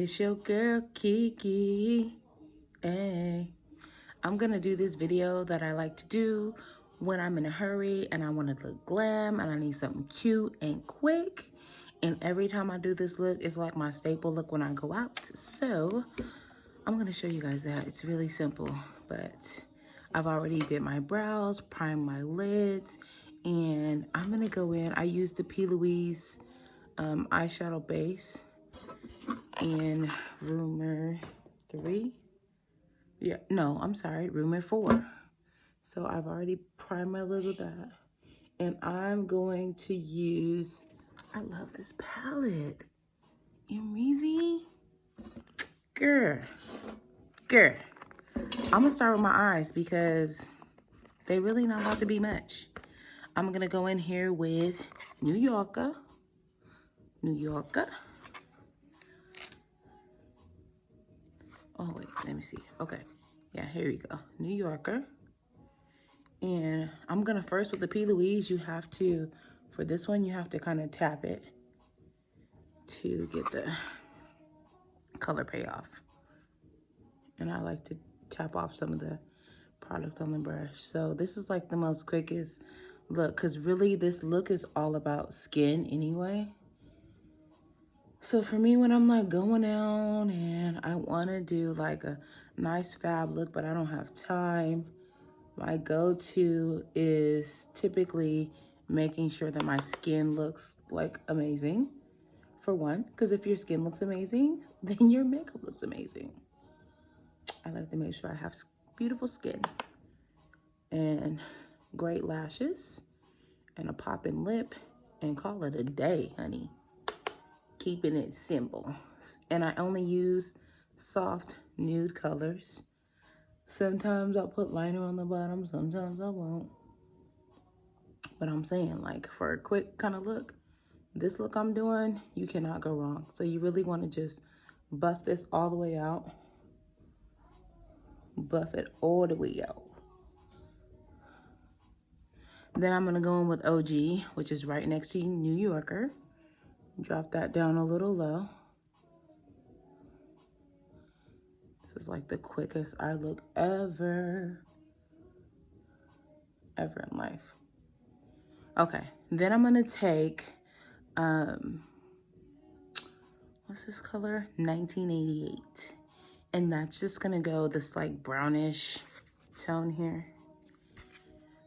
It's your girl Kiki. Hey, I'm gonna do this video that I like to do when I'm in a hurry and I want to look glam and I need something cute and quick. And every time I do this look, it's like my staple look when I go out. So I'm gonna show you guys that. It's really simple, but I've already did my brows, primed my lids, and I'm gonna go in. I used the P. Louise eyeshadow base in rumor 3. Yeah, no, I'm sorry, rumor 4. So I've already primed my lids with that. And I'm going to use, I love this palette. Ameryz. Girl. I'm gonna start with my eyes because they really not about to be much. I'm gonna go in here with New Yorker. Oh, wait, let me see. Okay, yeah, here we go. New Yorker. And I'm gonna first with the P. Louise, you have to, for this one, you have to kind of tap it to get the color payoff. And I like to tap off some of the product on the brush. So this is like the most quickest look, because really this look is all about skin anyway. So for me, when I'm like going out and I want to do like a nice fab look, but I don't have time, my go-to is typically making sure that my skin looks like amazing, for one, because if your skin looks amazing, then your makeup looks amazing. I like to make sure I have beautiful skin and great lashes and a popping lip and call it a day, honey. Keeping it simple. And I only use soft nude colors. Sometimes I'll put liner on the bottom, sometimes I won't. But I'm saying, like, for a quick kind of look, this look I'm doing, you cannot go wrong. So you really want to just buff this all the way out. Buff it all the way out. Then I'm going to go in with OG, which is right next to New Yorker. Drop that down a little low. This is like the quickest eye look ever in life. Okay, then I'm gonna take, what's this color? 1988. And that's just gonna go this like brownish tone here.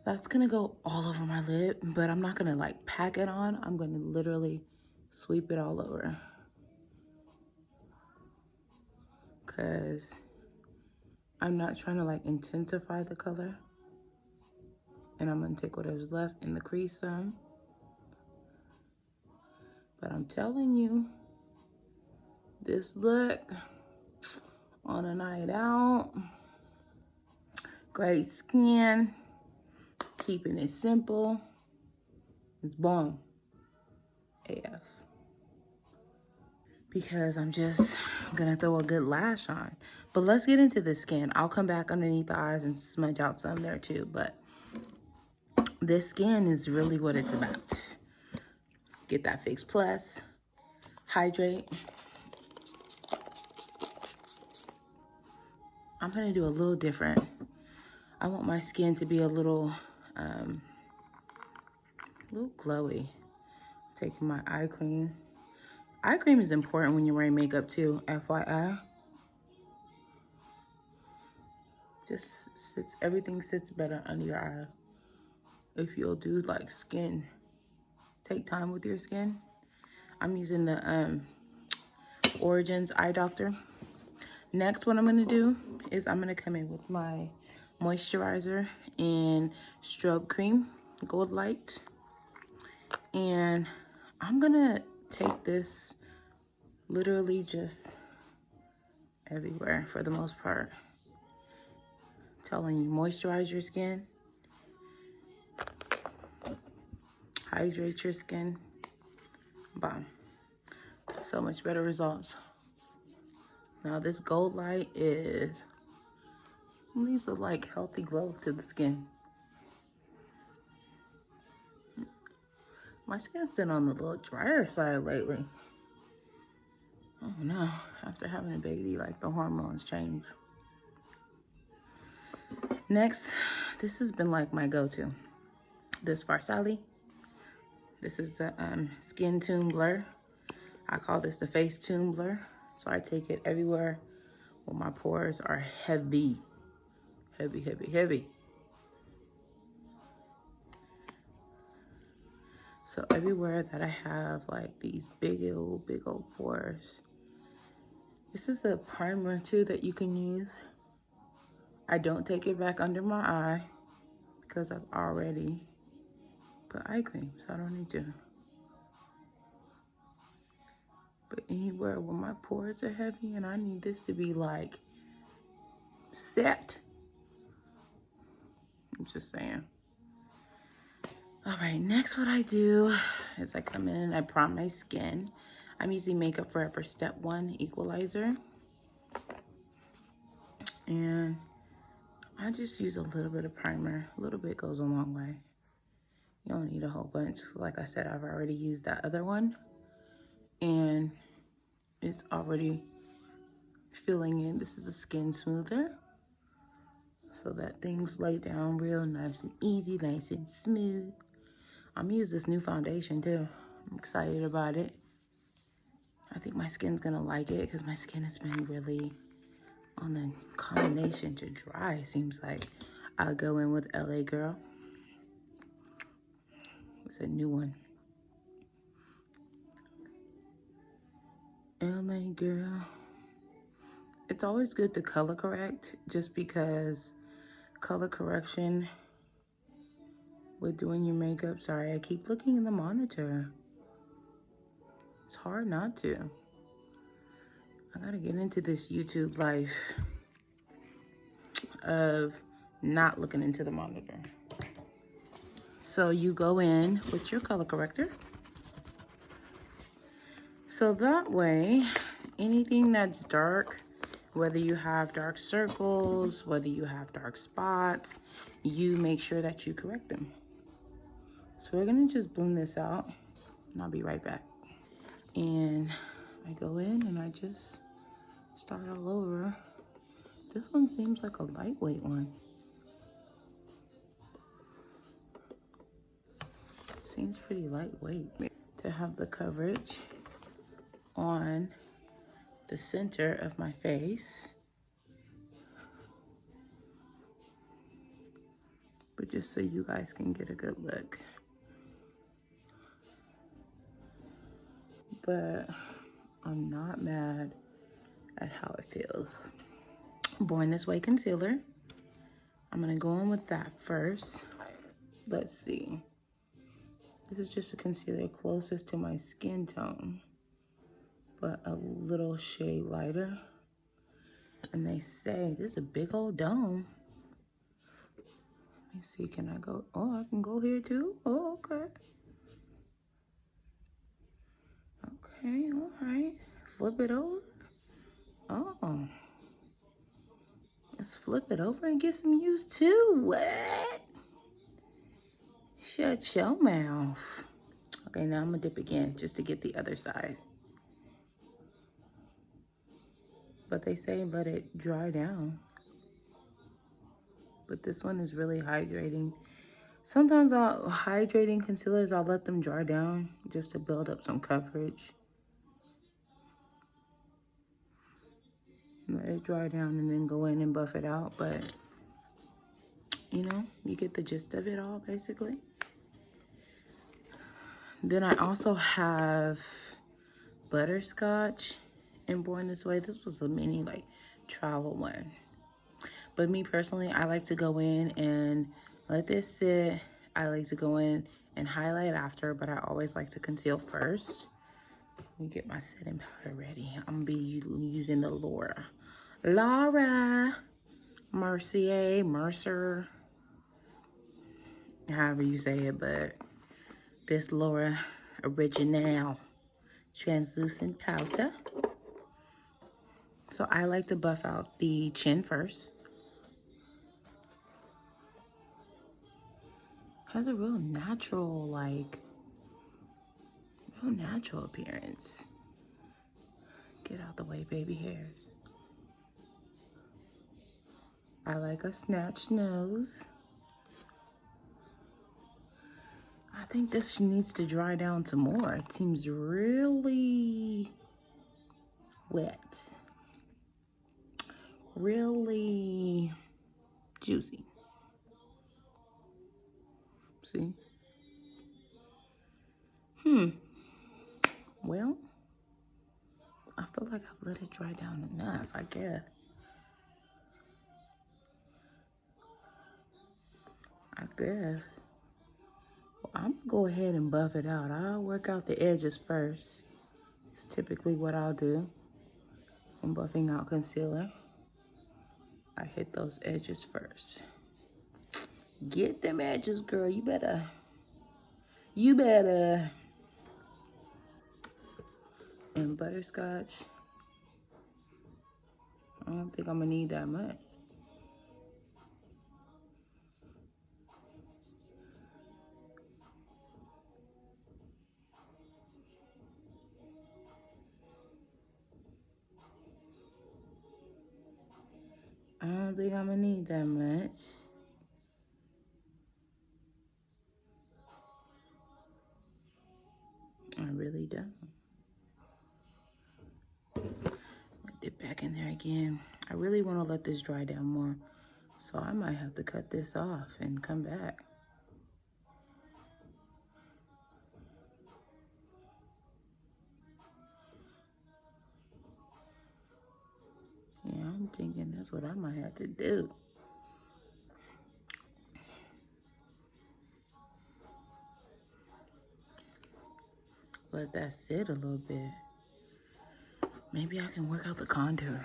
That's gonna go all over my lip, but I'm not gonna like pack it on. I'm gonna literally sweep it all over. Cause I'm not trying to like intensify the color. And I'm gonna take whatever's left in the crease some. But I'm telling you, this look on a night out, great skin, keeping it simple, it's bomb AF. Because I'm just gonna throw a good lash on. But let's get into the skin. I'll come back underneath the eyes and smudge out some there too, but this skin is really what it's about. Get that Fix Plus, hydrate. I'm gonna do a little different. I want my skin to be a little glowy. Taking my eye cream. Eye cream is important when you're wearing makeup too, FYI. Just everything sits better under your eye. If you'll do like skin, take time with your skin. I'm using the Origins Eye Doctor. Next, what I'm gonna do is I'm gonna come in with my moisturizer and strobe cream, Goldlite. And I'm gonna take this literally just everywhere for the most part. Telling you, moisturize your skin, hydrate your skin, bomb. So much better results. Now this Goldlite leaves a like healthy glow to the skin. My skin's been on the little drier side lately. don't know. After having a baby, like the hormones change. Next, this has been like my go-to. This farsali. This is the skin tune blur. I call this the face tune blur. So I take it everywhere when my pores are heavy. Heavy, heavy, heavy. So everywhere that I have like these big old pores. This is a primer too that you can use. I don't take it back under my eye because I've already put eye cream, so I don't need to. But anywhere where my pores are heavy and I need this to be like set. I'm just saying. All right, next what I do is I come in and I prime my skin. I'm using Makeup Forever Step 1 Equalizer. And I just use a little bit of primer. A little bit goes a long way. You don't need a whole bunch. Like I said, I've already used that other one. And it's already filling in. This is a skin smoother. So that things lay down real nice and easy, nice and smooth. I'm gonna use this new foundation too. I'm excited about it. I think my skin's gonna like it because my skin has been really on the combination to dry, it seems like. I'll go in with LA Girl. It's a new one. LA Girl. It's always good to color correct just because color correction with doing your makeup. Sorry, I keep looking in the monitor. It's hard not to. I gotta get into this YouTube life of not looking into the monitor. So you go in with your color corrector. So that way, anything that's dark, whether you have dark circles, whether you have dark spots, you make sure that you correct them. So we're gonna just blend this out and I'll be right back. And I go in and I just start all over. This one seems like a lightweight one. Seems pretty lightweight. To have the coverage on the center of my face. But just so you guys can get a good look. But I'm not mad at how it feels. Born This Way concealer. I'm gonna go in with that first. Let's see. This is just a concealer closest to my skin tone, but a little shade lighter. And they say, this is a big old dome. Let me see, can I go? Oh, I can go here too? Oh, okay. Okay, all right. Flip it over. Oh. Let's flip it over and get some use too. What? Shut your mouth. Okay, now I'm gonna dip again just to get the other side. But they say let it dry down. But this one is really hydrating. Sometimes hydrating concealers, I'll let them dry down just to build up some coverage. Let it dry down and then go in and buff it out. But, you know, you get the gist of it all, basically. Then I also have butterscotch in Born This Way. This was a mini, like, travel one. But me personally, I like to go in and let this sit. I like to go in and highlight after, but I always like to conceal first. Let me get my setting powder ready. I'm gonna be using the Laura Mercier, however you say it, but this Laura Original translucent powder. So I like to buff out the chin first. Has a real natural, like, real natural appearance. Get out the way, baby hairs. I like a snatched nose. I think this needs to dry down some more. It seems really wet. Really juicy. See? Well, I feel like I've let it dry down enough, I guess. Well, I'm gonna go ahead and buff it out. I'll work out the edges first. It's typically what I'll do. I'm buffing out concealer. I hit those edges first. Get them edges, girl. You better. And butterscotch. I don't think I'm gonna need that much. I don't think I'm gonna need that much. I really don't. Dip back in there again. I really want to let this dry down more, so I might have to cut this off and come back. Yeah, I'm thinking that's what I might have to do. Let that sit a little bit. Maybe I can work out the contour.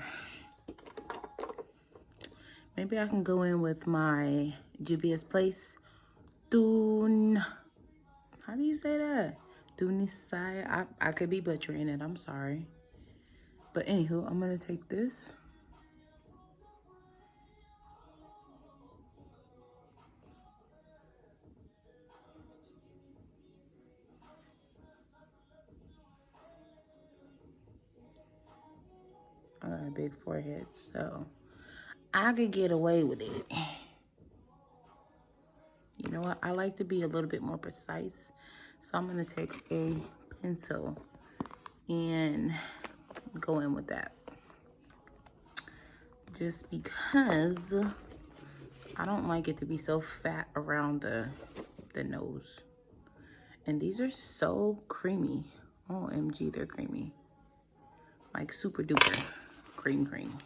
Maybe I can go in with my Juvia's Place. How do you say that? Tunisia. I could be butchering it. I'm sorry. But anywho, I'm going to take this. I got a big forehead, so I could get away with it. You know what? I like to be a little bit more precise. So I'm going to take a pencil and go in with that. Just because I don't like it to be so fat around the nose. And these are so creamy. OMG, they're creamy. Like super duper cream.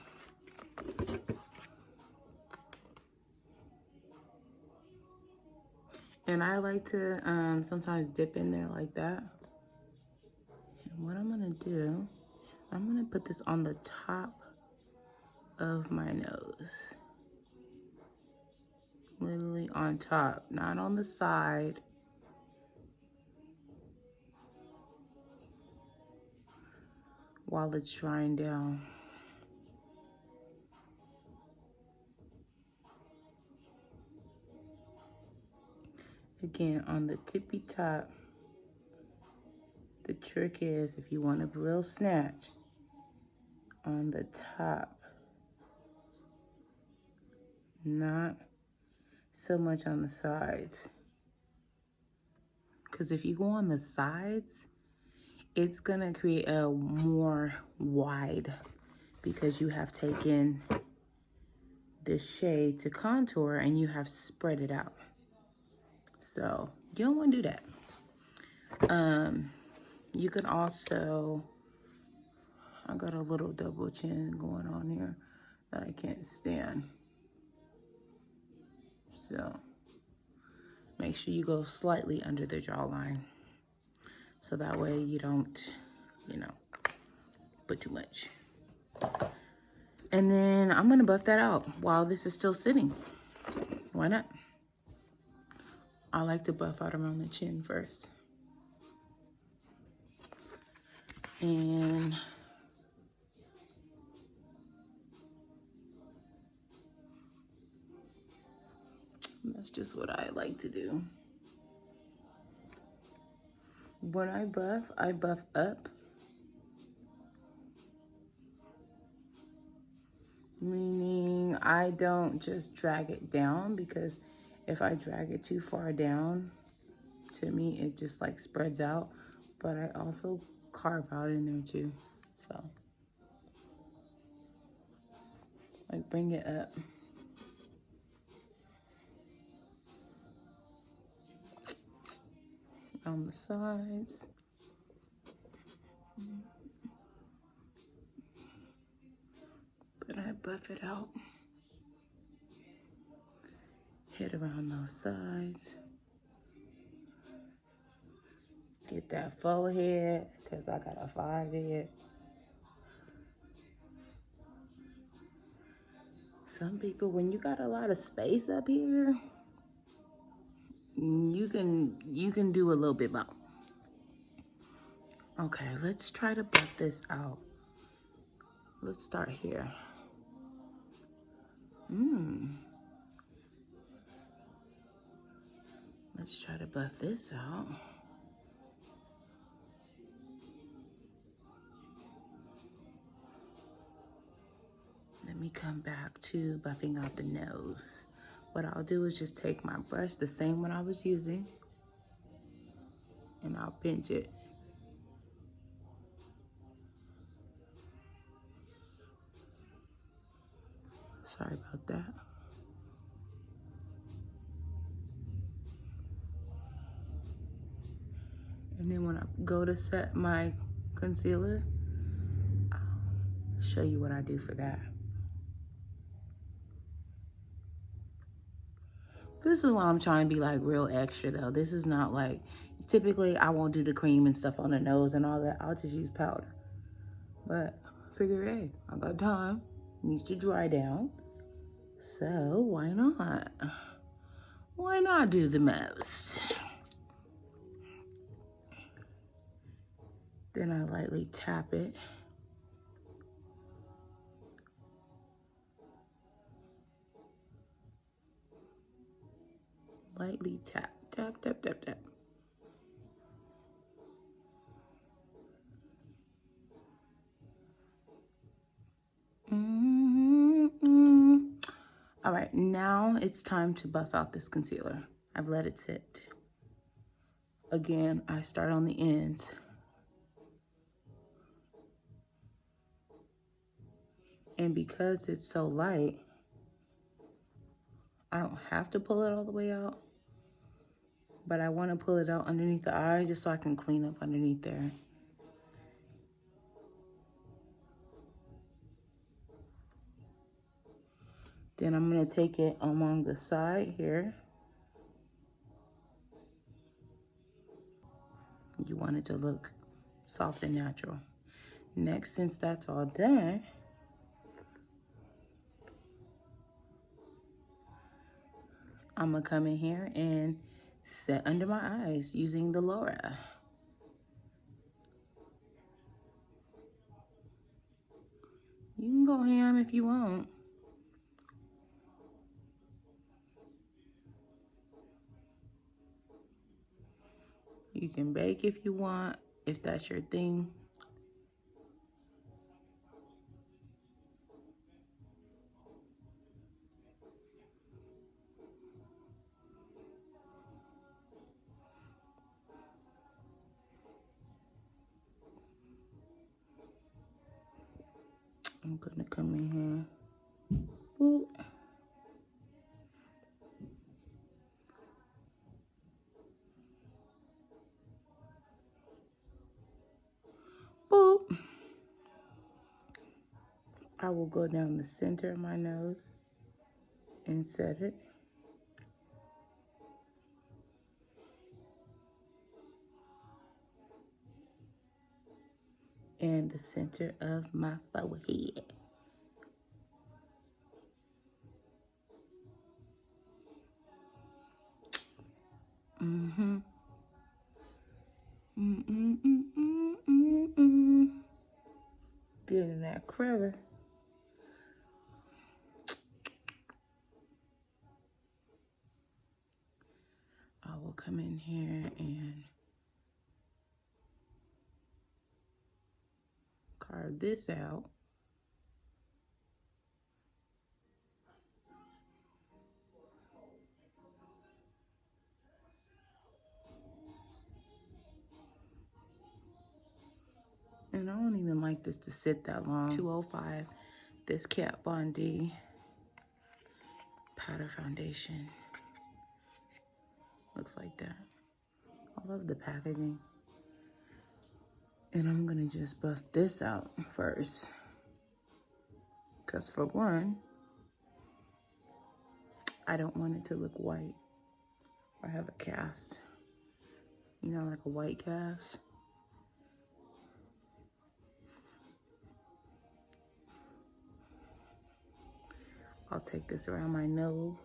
And I like to sometimes dip in there like that. And what I'm gonna do, I'm gonna put this on the top of my nose. Literally on top, not on the side. While it's drying down. Again, on the tippy top. The trick is, if you want a real snatch, on the top. Not so much on the sides. Because if you go on the sides, it's gonna create a more wide, because you have taken this shade to contour and you have spread it out. So you don't want to do that. You can also, I got a little double chin going on here that I can't stand. So make sure you go slightly under the jawline. So that way you don't, put too much. And then I'm gonna buff that out while this is still sitting. Why not? I like to buff out around the chin first. And that's just what I like to do. When I buff up. Meaning I don't just drag it down, because if I drag it too far down, to me it just like spreads out. But I also carve out in there too. So like bring it up. On the sides. But I buff it out. Hit around those sides. Get that forehead, because I got a 5 head. Some people, when you got a lot of space up here, you can do a little bit more. Okay, let's try to buff this out. Let's start here. Let's try to buff this out. Let me come back to buffing out the nose. What I'll do is just take my brush, the same one I was using, and I'll pinch it. Sorry about that. And then when I go to set my concealer, I'll show you what I do for that. This is why I'm trying to be like real extra though. This is not like, typically I won't do the cream and stuff on the nose and all that. I'll just use powder. But figure, hey, I got time. It needs to dry down. So why not? Why not do the most? Then I lightly tap it. Lightly tap, tap, tap, tap, tap. All right, now it's time to buff out this concealer. I've let it sit. Again, I start on the ends. And because it's so light, I don't have to pull it all the way out, but I want to pull it out underneath the eye just so I can clean up underneath there. Then I'm going to take it along the side here. You want it to look soft and natural. Next, since that's all done, I'm going to come in here and set under my eyes using the Laura. You can go ham if you want. You can bake if you want, if that's your thing. I'm gonna come in here. Boop. Boop. I will go down the center of my nose and set it. And the center of my forehead. Good in that craver. I will come in here and carve this out. And I don't even like this to sit that long. 205, this Kat Von D powder foundation. Looks like that. I love the packaging. And I'm gonna just buff this out first. Because for one, I don't want it to look white or have a cast. You know, like a white cast. I'll take this around my nose.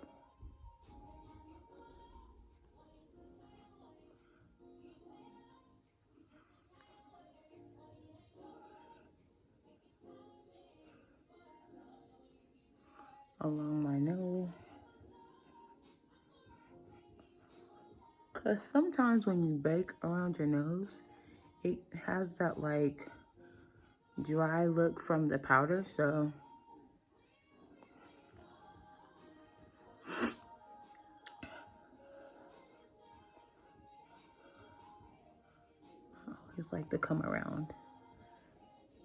Along my nose. Because sometimes when you bake around your nose, it has that like dry look from the powder, so I always like to come around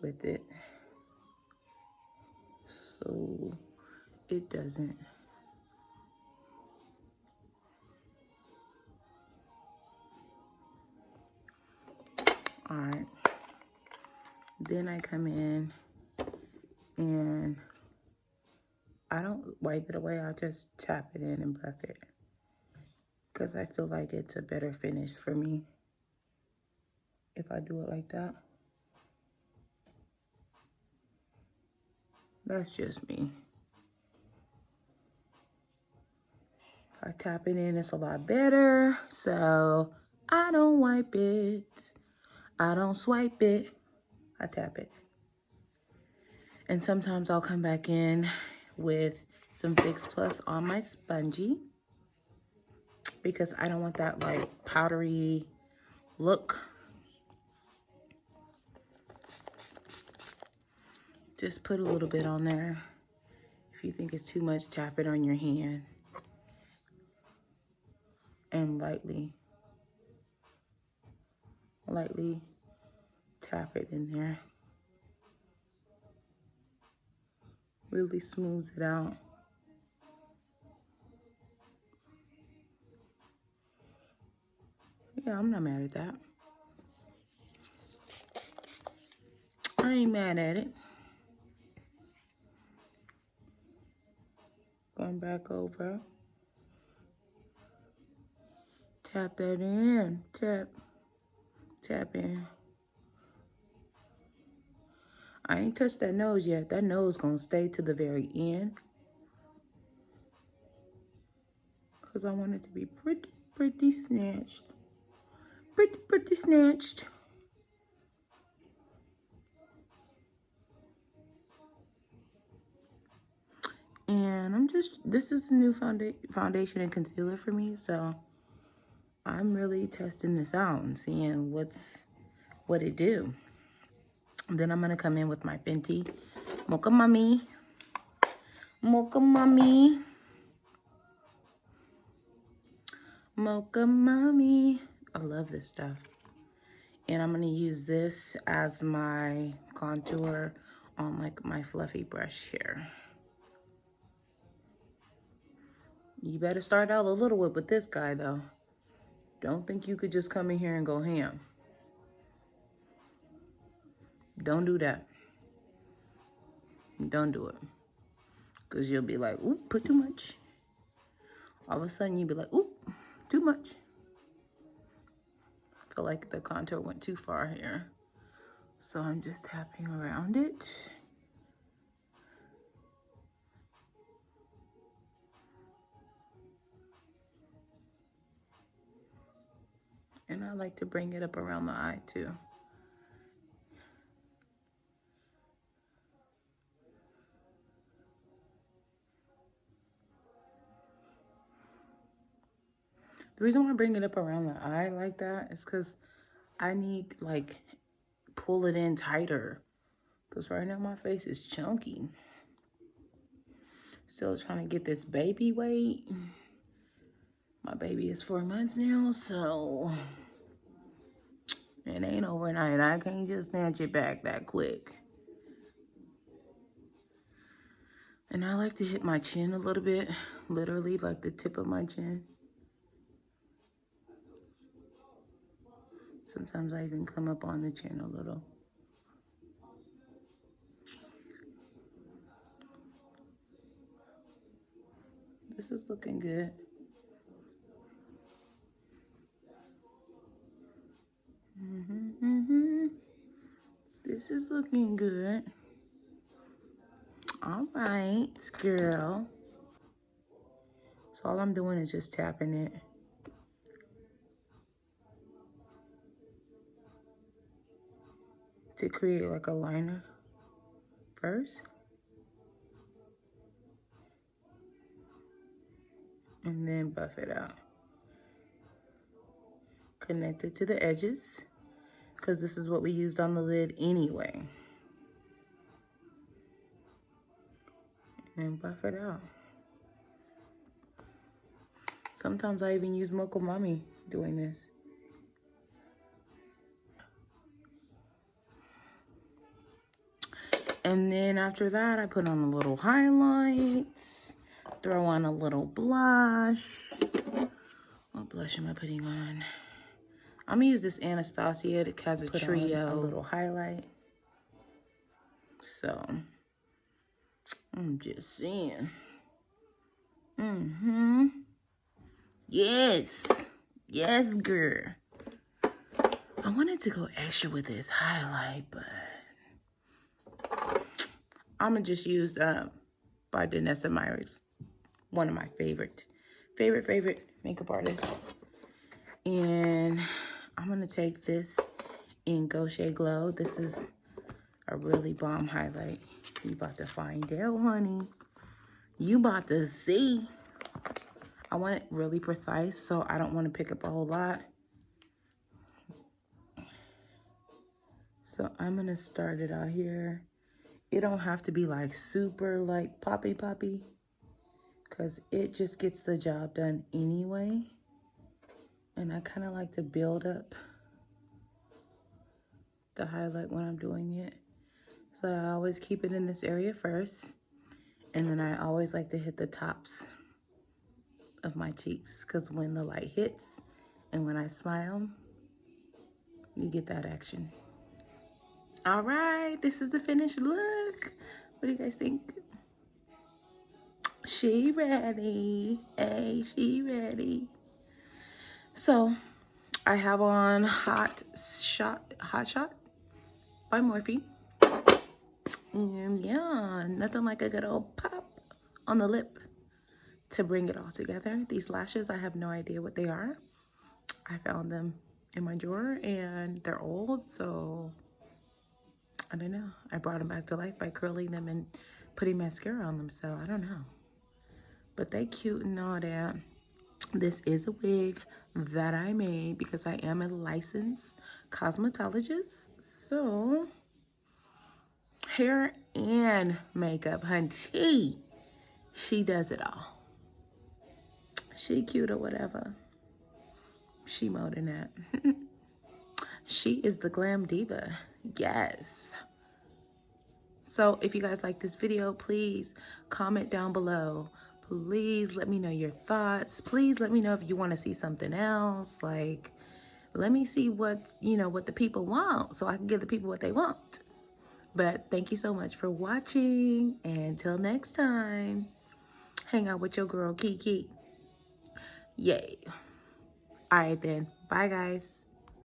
with it so it doesn't. All right, then I come in and I don't wipe it away, I just tap it in and buff it because I feel like it's a better finish for me if I do it like that. That's just me. If I tap it in, it's a lot better, so I don't wipe it. I don't swipe it, I tap it. And sometimes I'll come back in with some Fix Plus on my spongy because I don't want that like powdery look. Just put a little bit on there. If you think it's too much, tap it on your hand. And lightly tap it in there. Really smooths it out. Yeah, I'm not mad at that. I ain't mad at it. Going back over. Tap that in. Tap in. I ain't touched that nose yet. That nose gonna stay to the very end. Because I want it to be pretty snatched. Pretty snatched. And this is a new foundation and concealer for me, so I'm really testing this out and seeing what it do. And then I'm gonna come in with my Fenty Mocha Mami. Mocha Mami. I love this stuff. And I'm gonna use this as my contour on like my fluffy brush here. You better start out a little bit with this guy though. Don't think you could just come in here and go ham. Don't do that. Don't do it. Because you'll be like, oop, put too much. All of a sudden you'll be like, oop, too much. I feel like the contour went too far here. So I'm just tapping around it. And I like to bring it up around the eye too. The reason why I bring it up around the eye like that is because I need like pull it in tighter. Because right now my face is chunky. Still trying to get this baby weight. My baby is 4 months now, so it ain't over overnight. I can't just snatch it back that quick. And I like to hit my chin a little bit, literally like the tip of my chin. Sometimes I even come up on the chin a little. This is looking good. This is looking good. All right, girl. So all I'm doing is just tapping it. To create like a liner first. And then buff it out. Connect it to the edges, because this is what we used on the lid anyway. And buff it out. Sometimes I even use mocha mami doing this. And then after that, I put on a little highlights, throw on a little blush. What blush am I putting on? I'm gonna use this Anastasia that has a trio. A little highlight. So, I'm just saying. Yes. Yes, girl. I wanted to go extra with this highlight, but I'm gonna just use by Danessa Myricks, one of my favorite makeup artists. And I'm gonna take this in Gaucher Glow. This is a really bomb highlight. You about to find out, honey. You about to see. I want it really precise, so I don't want to pick up a whole lot. So I'm gonna start it out here. It don't have to be like super like poppy, because it just gets the job done anyway. And I kind of like to build up the highlight when I'm doing it. So I always keep it in this area first. And then I always like to hit the tops of my cheeks, because when the light hits and when I smile, you get that action. All right, this is the finished look. What do you guys think? She ready. Hey, she ready. So I have on Hot Shot by Morphe. And yeah, nothing like a good old pop on the lip to bring it all together. These lashes, I have no idea what they are. I found them in my drawer and they're old, so I don't know. I brought them back to life by curling them and putting mascara on them, so I don't know. But they cute and all that. This is a wig that I made because I am a licensed cosmetologist. So, hair and makeup, hunty. She does it all. She cute or whatever. She more than that. She is the glam diva. Yes. So if you guys like this video, please comment down below. Please let me know your thoughts. Please let me know if you want to see something else. Like, let me see what, what the people want, so I can give the people what they want. But thank you so much for watching. And until next time, hang out with your girl, Kiki. Yay. All right then. Bye, guys.